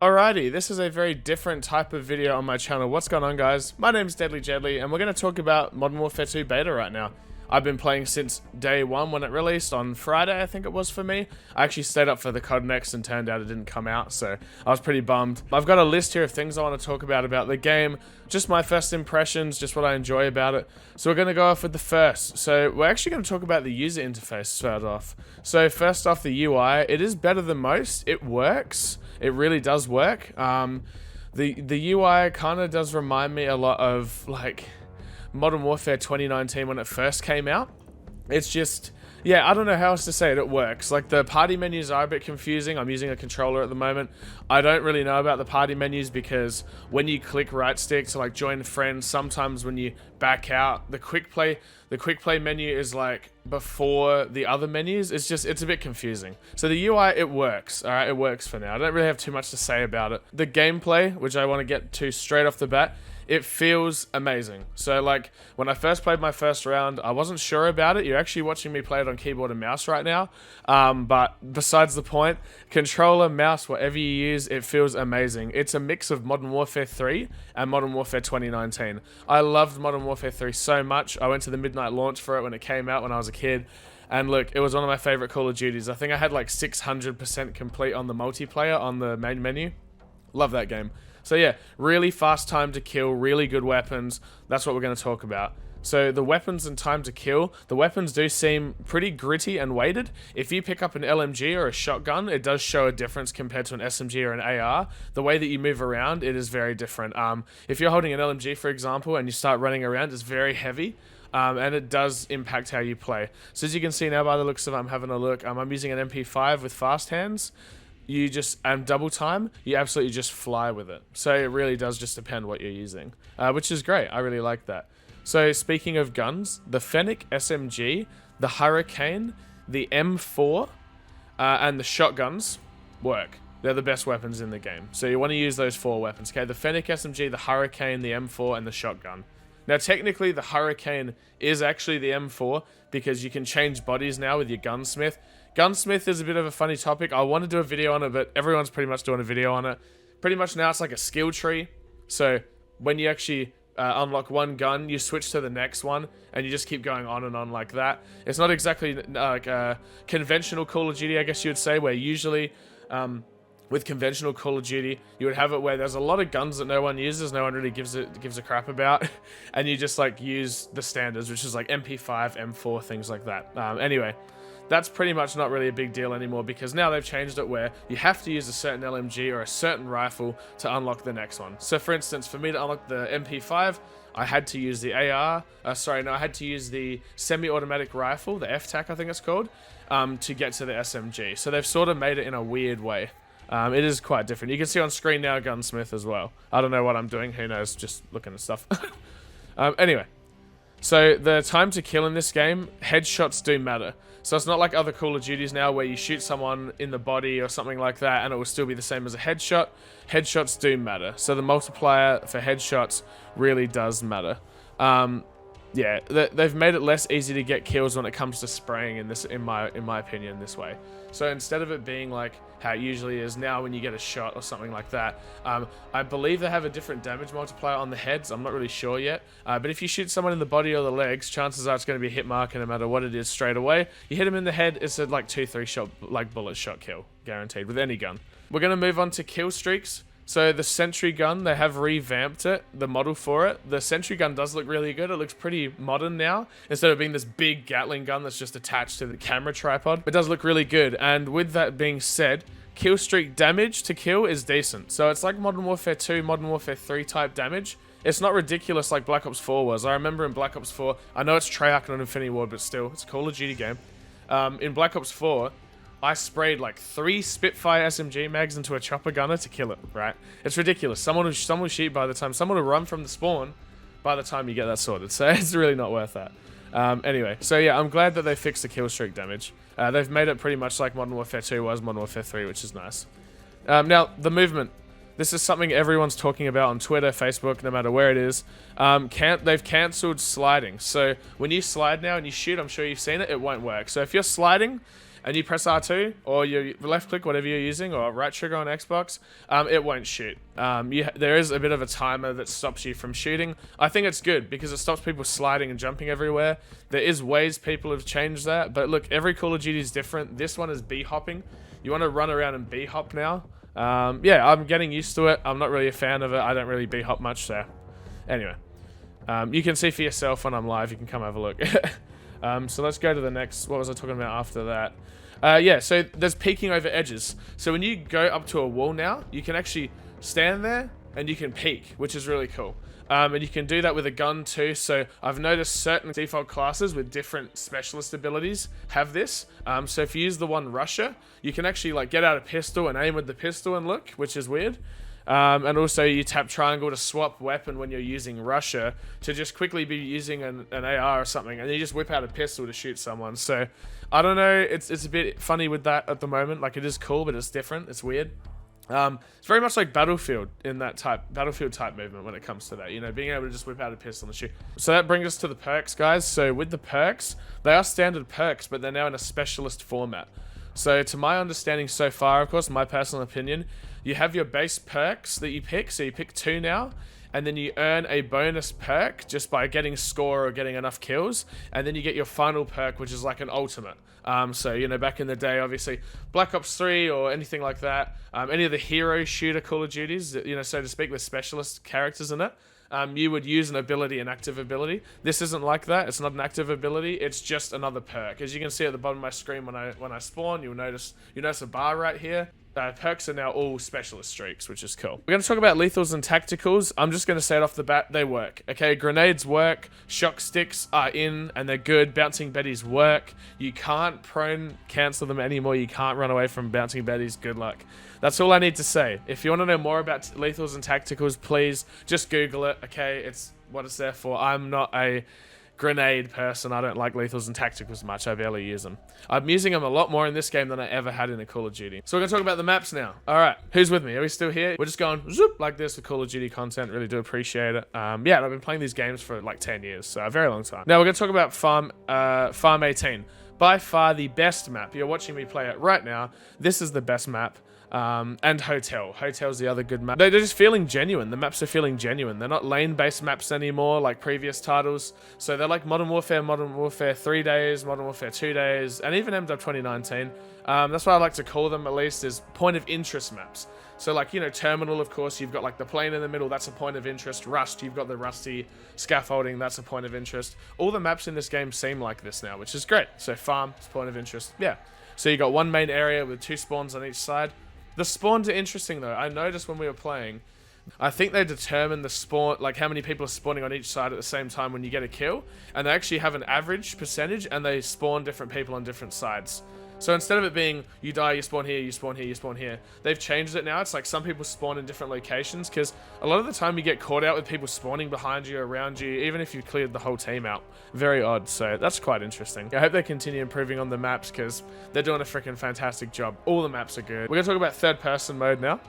Alrighty, this is a very different type of video on my channel. What's going on, guys? My name is TheDeadlyJedly, and we're going to talk about Modern Warfare 2 Beta right now. I've been playing since day one when it released on Friday, I think it was for me. I actually stayed up for the COD Next and turned out it didn't come out, so I was pretty bummed. I've got a list here of things I want to talk about the game, just my first impressions, just what I enjoy about it. So we're going to go off with the first. So we're actually going to talk about the user interface to start off. So first off, the UI, it is better than most. It works. It really does work. The UI kind of does remind me a lot of like Modern Warfare 2019 when it first came out. It's just, yeah, I don't know how else to say it. It works. Like, the party menus are a bit confusing. I'm using a controller at the moment. I don't really know about the party menus because when you click right stick to like join friends, sometimes when you back out, the quick play menu is like before the other menus. It's a bit confusing. So the UI, it works. All right, it works for now. I don't really have too much to say about it. The gameplay, which I want to get to straight off the bat, it feels amazing. So like when I first played my first round, I wasn't sure about it. You're actually watching me play it on keyboard and mouse right now. But besides the point, controller, mouse, whatever you use, it feels amazing. It's a mix of Modern Warfare 3 and Modern Warfare 2019. I loved Modern Warfare 3 so much. I went to the midnight launch for it when it came out when I was a kid. And look, it was one of my favorite Call of Duties. I think I had like 600% complete on the multiplayer on the main menu. Love that game. So yeah, really fast time to kill, really good weapons. That's what we're going to talk about. So the weapons and time to kill, the weapons do seem pretty gritty and weighted. If you pick up an LMG or a shotgun, it does show a difference compared to an SMG or an AR. The way that you move around, it is very different. If you're holding an LMG, for example, and you start running around, it's very heavy. And it does impact how you play. So as you can see now by the looks of it, I'm having a look. I'm using an MP5 with fast hands. You just, and double time, you absolutely just fly with it. So it really does just depend what you're using, which is great. I really like that. So speaking of guns, the Fennec SMG, the Hurricane, the M4, and the shotguns work. They're the best weapons in the game. So you want to use those 4 weapons, okay? The Fennec SMG, the Hurricane, the M4, and the shotgun. Now, technically, the Hurricane is actually the M4 because you can change bodies now with your Gunsmith. Gunsmith is a bit of a funny topic. I want to do a video on it, but everyone's pretty much doing a video on it. Pretty much now it's like a skill tree. So when you actually unlock one gun, you switch to the next one, and you just keep going on and on like that. It's not exactly like a conventional Call of Duty, I guess you would say, where usually with conventional Call of Duty, you would have it where there's a lot of guns that no one uses, no one really gives a crap about, and you just like use the standards, which is like MP5, M4, things like that. Anyway, that's pretty much not really a big deal anymore because now they've changed it where you have to use a certain LMG or a certain rifle to unlock the next one. So for instance, for me to unlock the MP5, I had to use the I had to use the semi-automatic rifle, the FTAC I think it's called, to get to the SMG. So they've sort of made it in a weird way. It is quite different. You can see on screen now Gunsmith as well. I don't know what I'm doing. Who knows? Just looking at stuff. Anyway, so the time to kill in this game, headshots do matter. So it's not like other Call of Duties now where you shoot someone in the body or something like that and it will still be the same as a headshot. Headshots do matter. So the multiplier for headshots really does matter. Yeah, they've made it less easy to get kills when it comes to spraying in my opinion this way. So instead of it being like how it usually is now when you get a shot or something like that, I believe they have a different damage multiplier on the heads. I'm not really sure yet. But if you shoot someone in the body or the legs, chances are it's going to be a hit marker no matter what it is straight away. You hit them in the head, it's a like 2-3 shot, like bullet shot kill, guaranteed with any gun. We're going to move on to Killstreaks. So the Sentry gun, they have revamped it, the model for it. The Sentry gun does look really good. It looks pretty modern now. Instead of being this big Gatling gun that's just attached to the camera tripod, it does look really good. And with that being said, Killstreak damage to kill is decent. So it's like Modern Warfare 2, Modern Warfare 3 type damage. It's not ridiculous like Black Ops 4 was. I remember in Black Ops 4, I know it's Treyarch and Infinity Ward, but still, it's a Call of Duty game. In Black Ops 4, I sprayed like 3 Spitfire SMG mags into a chopper gunner to kill it, right? It's ridiculous. Someone will shoot by the time, someone will run from the spawn by the time you get that sorted. So it's really not worth that. Anyway, so yeah, I'm glad that they fixed the kill streak damage. They've made it pretty much like Modern Warfare 2 was Modern Warfare 3, which is nice. Now, the movement. This is something everyone's talking about on Twitter, Facebook, no matter where it is. They've cancelled sliding. So when you slide now and you shoot, I'm sure you've seen it, it won't work. So if you're sliding and you press R2 or your left click, whatever you're using, or right trigger on Xbox, it won't shoot. There is a bit of a timer that stops you from shooting. I think it's good because it stops people sliding and jumping everywhere. There is ways people have changed that, but look, every Call of Duty is different. This one is B-hopping. You want to run around and B-hop now. Yeah, I'm getting used to it. I'm not really a fan of it. I don't really B-hop much, so anyway. You can see for yourself when I'm live. You can come have a look. So let's go to the next. What was I talking about after that? Yeah, so there's peeking over edges. So when you go up to a wall now, you can actually stand there and you can peek, which is really cool. And you can do that with a gun too. So I've noticed certain default classes with different specialist abilities have this. So if you use the one Rusher, you can actually like get out a pistol and aim with the pistol and look, which is weird. And also you tap triangle to swap weapon when you're using Rusher to just quickly be using an AR or something, and you just whip out a pistol to shoot someone. So I don't know, it's a bit funny with that at the moment. Like, it is cool, but it's different. It's weird. It's very much like Battlefield in that Battlefield type movement when it comes to that, you know, being able to just whip out a pistol and shoot. So that brings us to the perks, guys. So with the perks, they are standard perks, but they're now in a specialist format. So to my understanding so far, of course, my personal opinion, you have your base perks that you pick. So you pick 2 now, and then you earn a bonus perk just by getting score or getting enough kills, and then you get your final perk, which is like an ultimate. So, you know, back in the day, obviously, Black Ops 3 or anything like that, any of the hero shooter Call of Duties, you know, so to speak, with specialist characters in it, you would use an ability, an active ability. This isn't like that. It's not an active ability. It's just another perk. As you can see at the bottom of my screen when I spawn, you'll notice a bar right here. Perks are now all specialist streaks, which is cool. We're going to talk about lethals and tacticals. I'm just going to say it off the bat, they work. Okay, grenades work, shock sticks are in, and they're good. Bouncing betties work. You can't prone cancel them anymore. You can't run away from bouncing betties. Good luck. That's all I need to say. If you want to know more about lethals and tacticals, please just Google it. Okay, it's what it's there for. I'm not a grenade person. I don't like lethals and tacticals much. I barely use them. I'm using them a lot more in this game than I ever had in a Call of Duty. So we're going to talk about the maps now. All right, who's with me? Are we still here? We're just going zoop like this with Call of Duty content. Really do appreciate it. Yeah, and I've been playing these games for like 10 years, so a very long time. Now we're going to talk about Farm 18. By far the best map. You're watching me play it right now. This is the best map. And Hotel's the other good map. They're just feeling genuine. The maps are feeling genuine. They're not lane-based maps anymore like previous titles. So they're like Modern Warfare 3 days, Modern Warfare 2 days, and even MW 2019. That's what I like to call them, at least, is point of interest maps. So like, you know, Terminal, of course, you've got like the plane in the middle, that's a point of interest. Rust, you've got the rusty scaffolding, that's a point of interest. All the maps in this game seem like this now, which is great. So Farm is point of interest. Yeah. So you got one main area with 2 spawns on each side. The spawns are interesting though. I noticed when we were playing, I think they determine the spawn, like how many people are spawning on each side at the same time when you get a kill, and they actually have an average percentage, and they spawn different people on different sides. So instead of it being you die, you spawn here, you spawn here, you spawn here, they've changed it now. It's like some people spawn in different locations, because a lot of the time you get caught out with people spawning behind you, around you, even if you've cleared the whole team out. Very odd, so that's quite interesting. I hope they continue improving on the maps, because they're doing a freaking fantastic job. All the maps are good. We're going to talk about third-person mode now.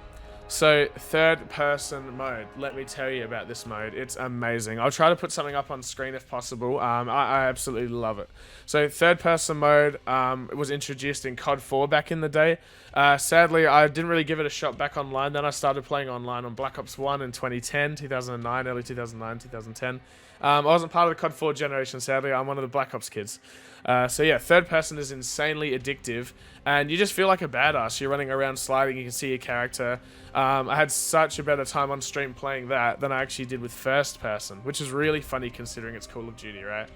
So, third-person mode. Let me tell you about this mode. It's amazing. I'll try to put something up on screen if possible. I absolutely love it. So, third-person mode was introduced in COD 4 back in the day. Sadly, I didn't really give it a shot back online. Then I started playing online on Black Ops 1 in 2010, 2009, early 2009, 2010. I wasn't part of the COD 4 generation, sadly. I'm one of the Black Ops kids. So yeah, third person is insanely addictive, and you just feel like a badass. You're running around sliding, you can see your character. I had such a better time on stream playing that than I actually did with first person, which is really funny considering it's Call of Duty, right?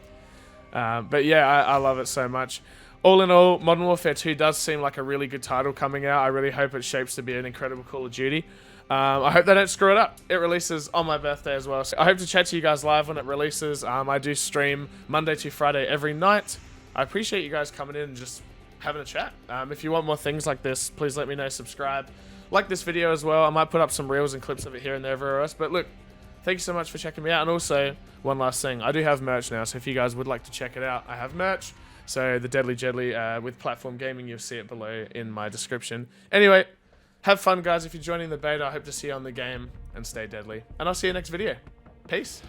But yeah, I love it so much. All in all, Modern Warfare 2 does seem like a really good title coming out. I really hope it shapes to be an incredible Call of Duty. I hope they don't screw it up. It releases on my birthday as well. So I hope to chat to you guys live when it releases. I do stream Monday to Friday every night. I appreciate you guys coming in and just having a chat. If you want more things like this, please let me know. Subscribe. Like this video as well. I might put up some reels and clips of it here and there everywhere else. But look, thank you so much for checking me out. And also, one last thing. I do have merch now. So if you guys would like to check it out, I have merch. So TheDeadlyJedly with Platform Gaming, you'll see it below in my description. Anyway, have fun, guys. If you're joining the beta, I hope to see you on the game, and stay deadly. And I'll see you next video. Peace.